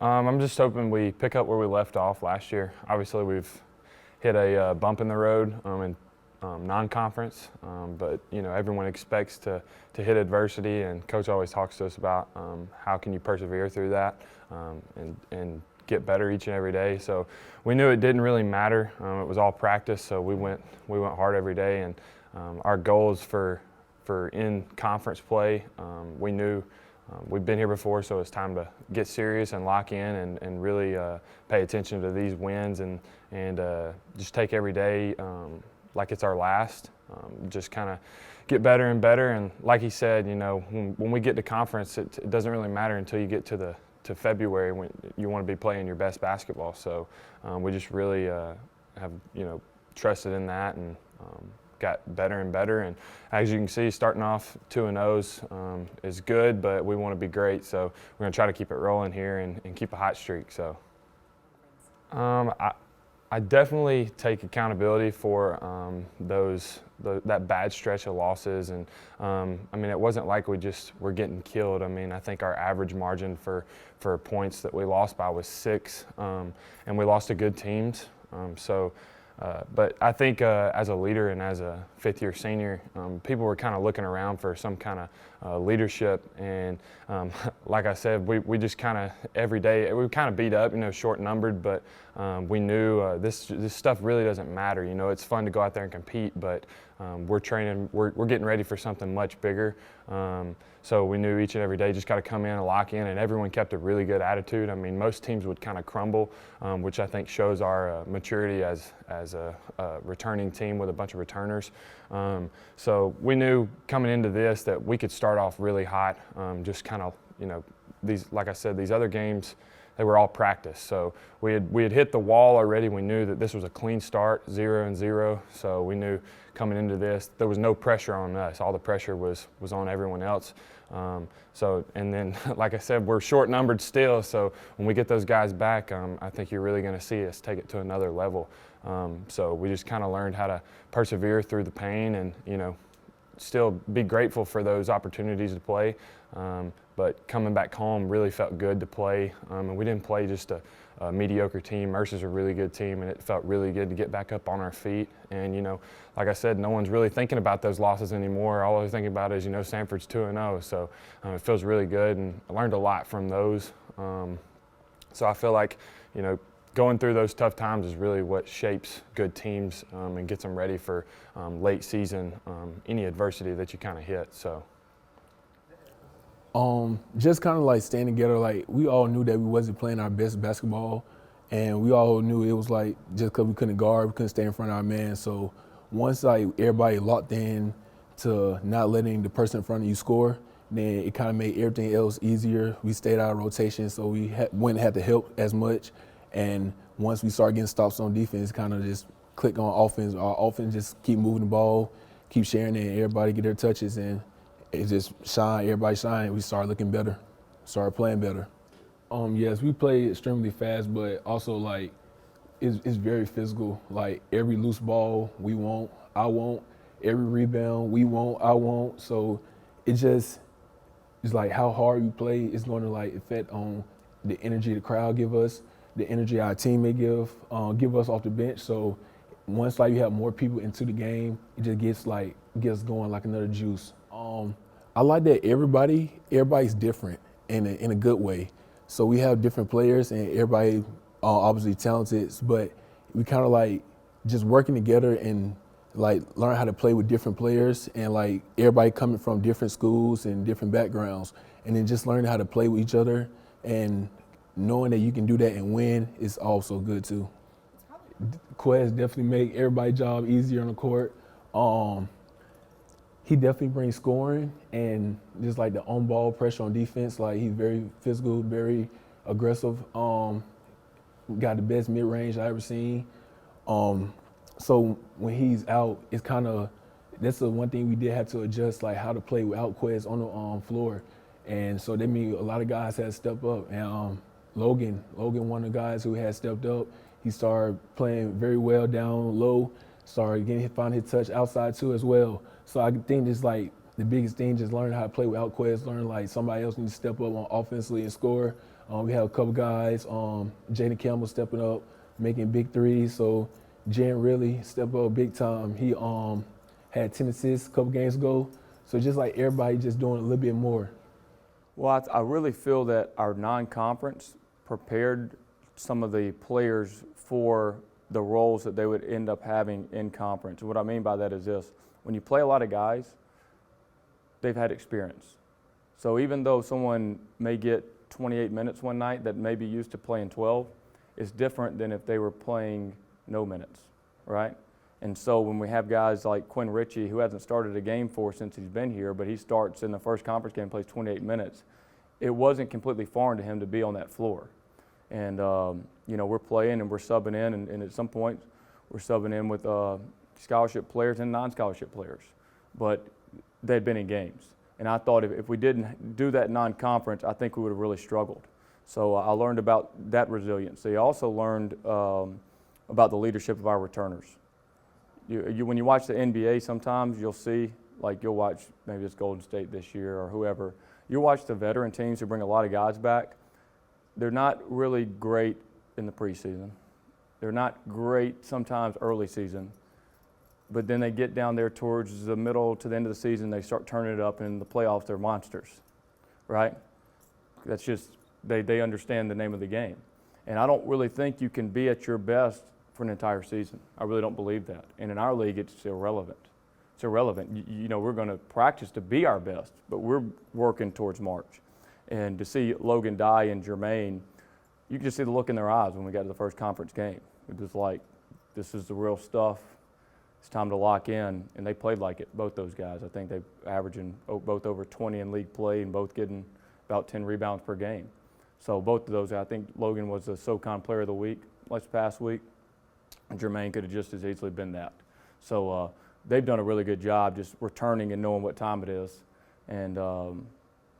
I'm just hoping we pick up where we left off last year. Obviously, we've hit a bump in the road in non-conference, but everyone expects to hit adversity, and Coach always talks to us about how can you persevere through that and get better each and every day. So we knew it didn't really matter. It was all practice, so we went hard every day, and our goals for in-conference play, we knew. We've been here before, so it's time to get serious and lock in and really pay attention to these wins and just take every day like it's our last. Just kind of get better and better. And like he said, when we get to conference, it doesn't really matter until you get to February when you want to be playing your best basketball. So we just really have trusted in that and got better and better, and as you can see, starting off 2-0 is good, but we want to be great, so we're going to try to keep it rolling here and keep a hot streak. So I definitely take accountability for that bad stretch of losses, and it wasn't like we just were getting killed. I think our average margin for points that we lost by was 6, and we lost to good teams. But I think as a leader and as a fifth-year senior, people were kind of looking around for some kind of leadership. And like I said, we just kind of every day, we were kind of beat up, short-numbered, but we knew this stuff really doesn't matter. It's fun to go out there and compete, but we're training, we're getting ready for something much bigger. So we knew each and every day just got to come in and lock in, and everyone kept a really good attitude. Most teams would kind of crumble, which I think shows our maturity as a returning team with a bunch of returners. So we knew coming into this that we could start off really hot, just kind of, like I said, these other games, they were all practice. So we had hit the wall already. We knew that this was a clean start, 0-0. So we knew coming into this, there was no pressure on us. All the pressure was on everyone else. And then, like I said, we're short-numbered still. So when we get those guys back, I think you're really going to see us take it to another level. So we just kind of learned how to persevere through the pain and, still be grateful for those opportunities to play. But coming back home really felt good to play. And we didn't play just a mediocre team. Mercer's a really good team, and it felt really good to get back up on our feet. And, like I said, no one's really thinking about those losses anymore. All they're thinking about is, Samford's 2-0. So it feels really good, and I learned a lot from those. So I feel like, going through those tough times is really what shapes good teams and gets them ready for late season, any adversity that you kind of hit. So. Just kind of like staying together. Like, we all knew that we wasn't playing our best basketball, and we all knew it was like just because we couldn't guard, we couldn't stay in front of our man. So once like everybody locked in to not letting the person in front of you score, then it kind of made everything else easier. We stayed out of rotation, so we wouldn't have to help as much. And once we started getting stops on defense, kind of just click on offense. Our offense just keep moving the ball, keep sharing it, and everybody get their touches, and it just shine, everybody shine. We started looking better, started playing better. Yes, we play extremely fast, but also like it's very physical. Like every loose ball we want, I want. Every rebound we want, I want. So it's like how hard we play is going to like affect on the energy the crowd give us, the energy our teammate give us off the bench. So once like you have more people into the game, it just gets going like another juice. I like that everybody's different in a good way. So we have different players, and everybody obviously talented, but we kind of like just working together and like learn how to play with different players, and like everybody coming from different schools and different backgrounds, and then just learning how to play with each other and knowing that you can do that and win is also good too. Quest definitely make everybody's job easier on the court. He definitely brings scoring and just like the on-ball pressure on defense. Like he's very physical, very aggressive. Got the best mid-range I ever seen. So when he's out, it's kind of that's the one thing we did have to adjust, like how to play without Quest on the floor. And so that means a lot of guys had to step up. And Logan, one of the guys who had stepped up, he started playing very well down low, started finding his touch outside too as well. So I think it's like the biggest thing, just learning how to play without Quest, learn like somebody else needs to step up on offensively and score. We have a couple guys, Jaden Campbell stepping up, making big threes. So Jen really stepped up big time. He had 10 assists a couple games ago. So just like everybody just doing a little bit more. Well, I really feel that our non-conference prepared some of the players for the roles that they would end up having in conference. And what I mean by that is this: when you play a lot of guys, they've had experience. So even though someone may get 28 minutes one night that may be used to playing 12, it's different than if they were playing no minutes, right? And so when we have guys like Quinn Ritchie, who hasn't started a game for us since he's been here, but he starts in the first conference game, plays 28 minutes, it wasn't completely foreign to him to be on that floor. And, we're playing and we're subbing in, and at some point we're subbing in with scholarship players and non-scholarship players. But they'd been in games. And I thought if we didn't do that non-conference, I think we would have really struggled. So I learned about that resiliency. I also learned about the leadership of our returners. When you watch the NBA, sometimes you'll see, like you'll watch maybe it's Golden State this year or whoever, you'll watch the veteran teams who bring a lot of guys back. They're not really great in the preseason. They're not great sometimes early season. But then they get down there towards the middle to the end of the season, they start turning it up, and in the playoffs they're monsters, right? That's just, they understand the name of the game. And I don't really think you can be at your best for an entire season. I really don't believe that. And in our league, it's irrelevant. It's irrelevant. We're going to practice to be our best, but we're working towards March. And to see Logan Dye and Jermaine, you can just see the look in their eyes when we got to the first conference game. It was like, this is the real stuff. It's time to lock in, and they played like it, both those guys. I think they're averaging both over 20 in league play and both getting about 10 rebounds per game. So both of those, I think Logan was the SoCon Player of the Week last past week, and Jermaine could have just as easily been that. So they've done a really good job just returning and knowing what time it is, and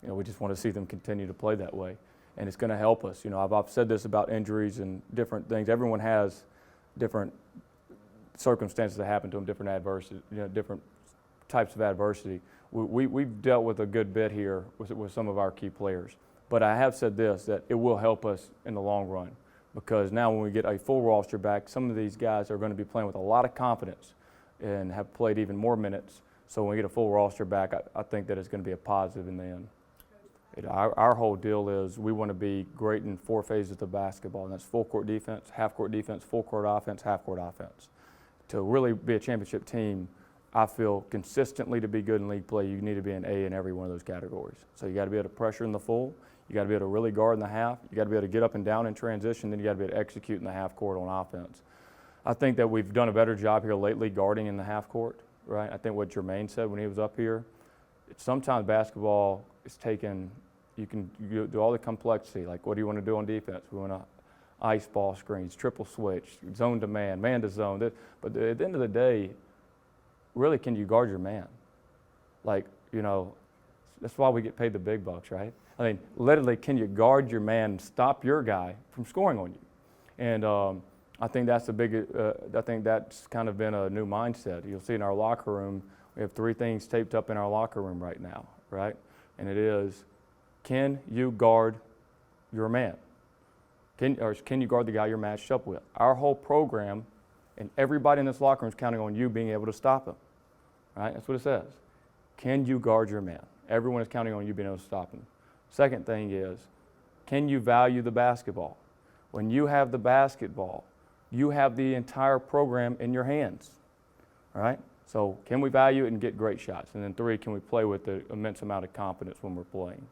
we just want to see them continue to play that way. And it's going to help us. I've said this about injuries and different things. Everyone has different circumstances that happen to them, different adversity, different types of adversity. We've dealt with a good bit here with some of our key players. But I have said this, that it will help us in the long run, because now when we get a full roster back, some of these guys are going to be playing with a lot of confidence and have played even more minutes. So when we get a full roster back, I think that it's going to be a positive in the end. Our whole deal is we want to be great in 4 phases of basketball, and that's full court defense, half court defense, full court offense, half court offense. To really be a championship team, I feel consistently to be good in league play, you need to be an A in every one of those categories. So you got to be able to pressure in the full, you got to be able to really guard in the half, you got to be able to get up and down in transition, then you got to be able to execute in the half court on offense. I think that we've done a better job here lately guarding in the half court, right? I think what Jermaine said when he was up here, sometimes basketball is taken, you can do all the complexity, like what do you want to do on defense? We want to ice ball screens, triple switch, zone to man to zone. But at the end of the day, really, can you guard your man? That's why we get paid the big bucks, right? I mean, literally, can you guard your man and stop your guy from scoring on you? And I think that's I think that's kind of been a new mindset. You'll see in our locker room, we have 3 things taped up in our locker room right now, right? And it is, can you guard your man? Can you guard the guy you're matched up with? Our whole program and everybody in this locker room is counting on you being able to stop him. Right? That's what it says. Can you guard your man? Everyone is counting on you being able to stop him. Second thing is, can you value the basketball? When you have the basketball, you have the entire program in your hands. All right? So can we value it and get great shots? And then 3, can we play with the immense amount of confidence when we're playing?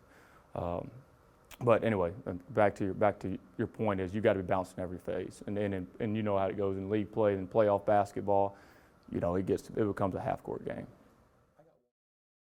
But anyway, back to your point is you got to be bouncing every phase, and you know how it goes in league play and playoff basketball. It becomes a half court game.